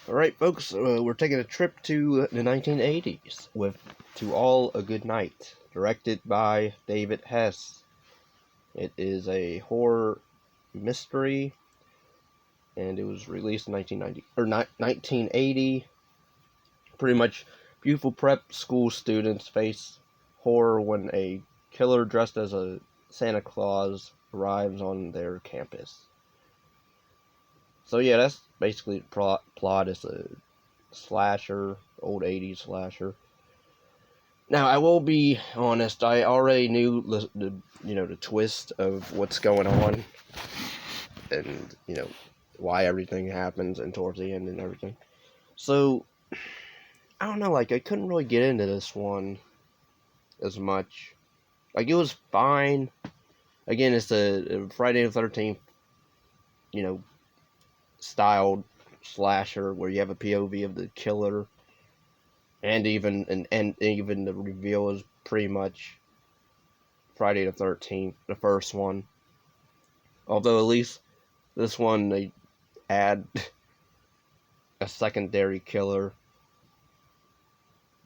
Alright, folks, we're taking a trip to the 1980s with To All a Good Night, directed by David Hess. It is a horror mystery, and it was released in 1980. Pretty much, beautiful prep school students face horror when a killer dressed as a Santa Claus arrives on their campus. So yeah, that's basically the plot. It's a slasher, old 80s slasher. Now, I will be honest, I already knew the twist of what's going on and, why everything happens and towards the end and everything. So, I don't know, I couldn't really get into this one as much. It was fine. Again, it's a Friday the 13th, styled slasher where you have a POV of the killer. And even the reveal is pretty much Friday the 13th, the first one. Although at least this one they add a secondary killer,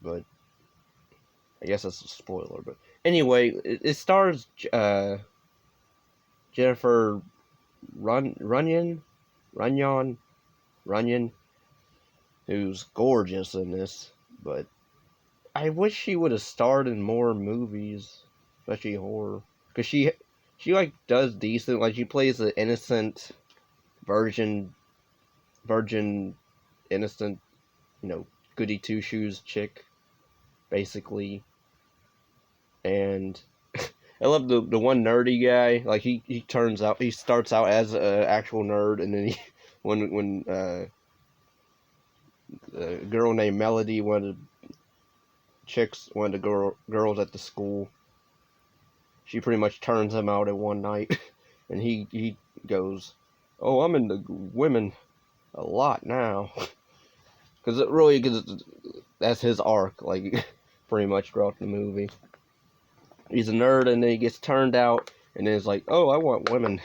but I guess that's a spoiler. But anyway, it stars Jennifer Runyon, who's gorgeous in this, but I wish she would have starred in more movies, especially horror, because she does decent. She plays an innocent virgin, innocent, goody two shoes chick, basically. And I love the one nerdy guy. He starts out as an actual nerd, and then when a girl named Melody, one of the girls at the school, she pretty much turns him out at one night, and he goes, "Oh, I'm into women a lot now," because that's his arc, pretty much throughout the movie. He's a nerd, and then he gets turned out, and then it's like, "Oh, I want women."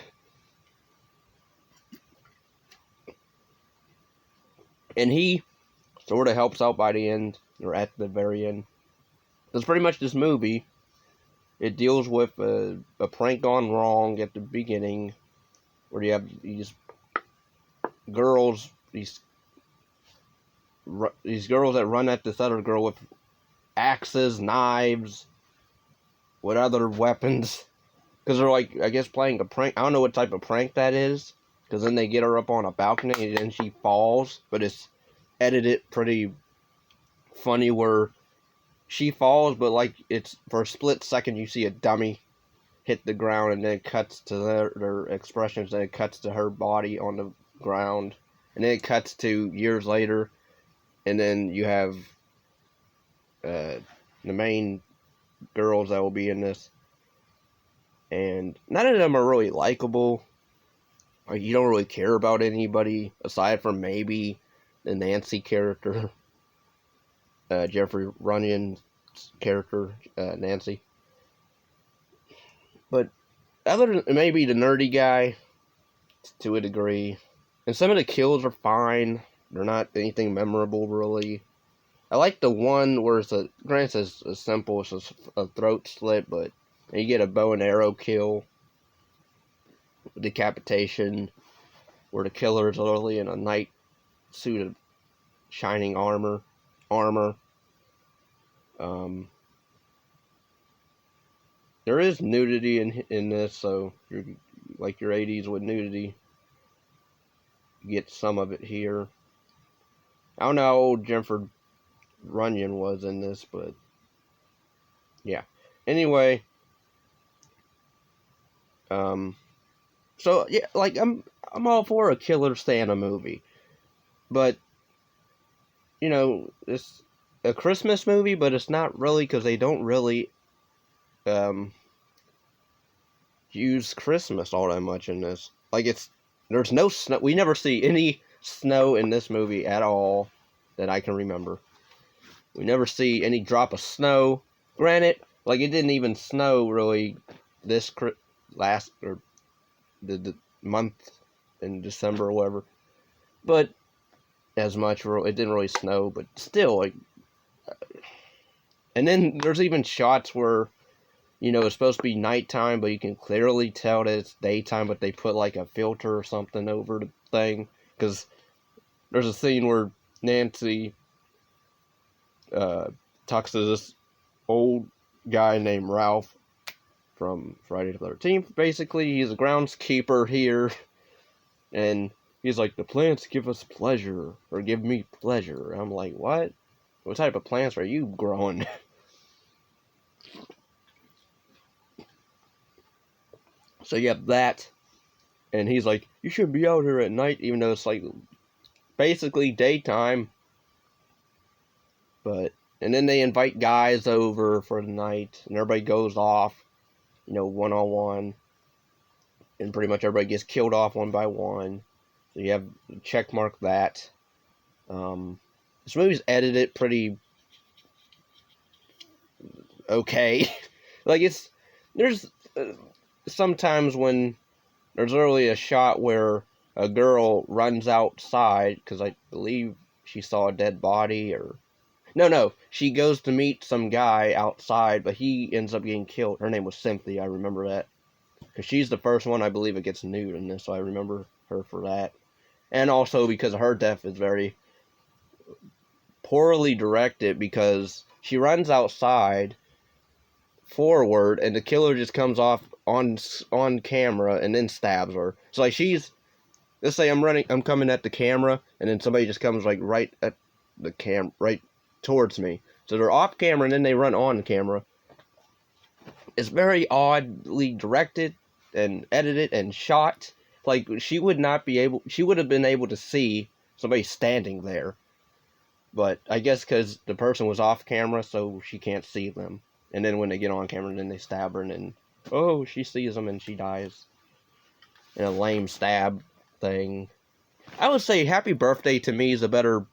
And he sort of helps out by the end, or at the very end. That's pretty much this movie. It deals with a prank gone wrong at the beginning, where you have these girls, these girls that run at this other girl with axes, knives, with other weapons, because they're I guess playing a prank. I don't know what type of prank that is, because then they get her up on a balcony and then she falls, but it's edited pretty funny where she falls, but it's for a split second you see a dummy hit the ground, and then it cuts to their expressions, and it cuts to her body on the ground, and then it cuts to years later, and then you have the main girls that will be in this, and none of them are really likable. You don't really care about anybody aside from maybe the Nancy character, Jeffrey Runyon's character, Nancy. But other than maybe the nerdy guy, to a degree, and some of the kills are fine. They're not anything memorable, really. I like the one where granted it's as simple as a throat slit, but you get a bow and arrow kill, decapitation, where the killer is literally in a night suit of shining armor. There is nudity in this, so you're like your 80s with nudity. You get some of it here. I don't know how old Jennifer Runyon was in this, but yeah. Anyway, so yeah, I'm all for a killer Santa movie, but it's a Christmas movie, but it's not really, because they don't really use Christmas all that much in this. There's no snow. We never see any snow in this movie at all that I can remember. We never see any drop of snow. Granted, it didn't even snow really this last, or the month in December or whatever. But as much. It didn't really snow, but still, like. And then there's even shots where, it's supposed to be nighttime, but you can clearly tell that it's daytime, but they put like a filter or something over the thing. Because there's a scene where Nancy talks to this old guy named Ralph from Friday the 13th. Basically, he's a groundskeeper here, and he's like, the plants give us pleasure, or give me pleasure. I'm like, what? What type of plants are you growing? So you have that, and he's like, you shouldn't be out here at night, even though it's like basically daytime. And then they invite guys over for the night, and everybody goes off, one-on-one, and pretty much everybody gets killed off one by one. So you have to check mark that. This movie's edited pretty okay. Like, there's sometimes when there's literally a shot where a girl runs outside, because I believe she saw a dead body, or... No, she goes to meet some guy outside, but he ends up getting killed. Her name was Cynthia, I remember that. Because she's the first one, I believe, that gets nude in this, so I remember her for that. And also because her death is very poorly directed, because she runs outside forward, and the killer just comes off on camera and then stabs her. So, like, let's say I'm coming at the camera, and then somebody just comes, like, right at the right towards me. So they're off camera, and then they run on camera. It's very oddly directed and edited and shot. Like, she would have been able to see somebody standing there. But I guess because the person was off camera, so she can't see them. And then when they get on camera, then they stab her, and then, she sees them, and she dies. In a lame stab thing. I would say Happy Birthday to me is a better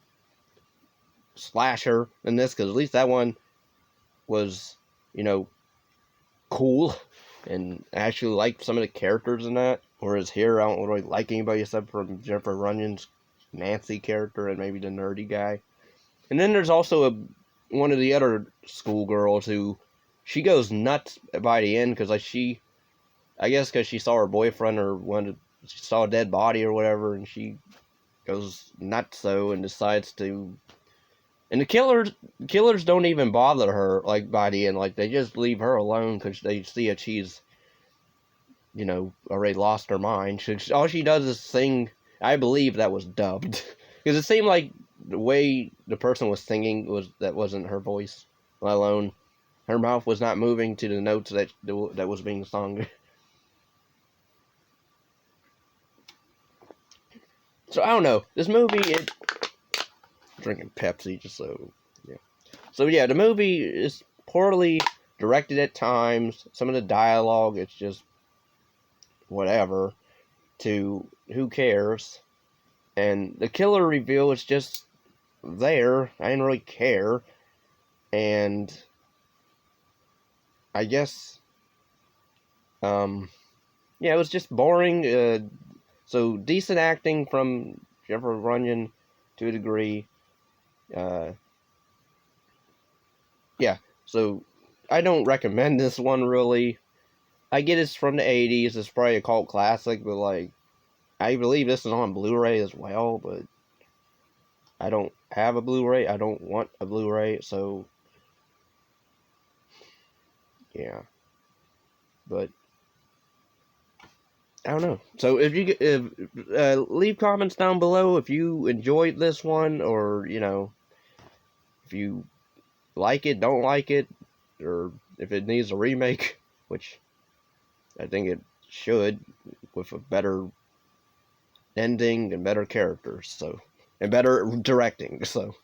slasher than this, because at least that one was, cool, and I actually liked some of the characters in that. Whereas here, I don't really like anybody except for Jennifer Runyon's Nancy character and maybe the nerdy guy. And then there's also one of the other schoolgirls who, she goes nuts by the end, because I guess because she saw her boyfriend, or she saw a dead body or whatever, and she goes nuts and decides to. And the killers don't even bother her, like, by the end. Like, they just leave her alone because they see that she's, already lost her mind. All she does is sing. I believe that was dubbed. Because it seemed like the way the person was singing wasn't her voice, let alone her mouth was not moving to the notes that was being sung. So, I don't know. This movie, drinking Pepsi, just so, yeah. So, yeah, the movie is poorly directed at times. Some of the dialogue, it's just whatever, to who cares. And the killer reveal is just there. I didn't really care. And I guess, it was just boring. So, decent acting from Jennifer Runyon to a degree. So I don't recommend this one, really. I get it's from the 80s, it's probably a cult classic, but, like, I believe this is on Blu-ray as well, but I don't have a Blu-ray, I don't want a Blu-ray, so, yeah. But I don't know. So leave comments down below if you enjoyed this one, or, if you like it, don't like it, or if it needs a remake, which I think it should, with a better ending and better characters, and better directing, so.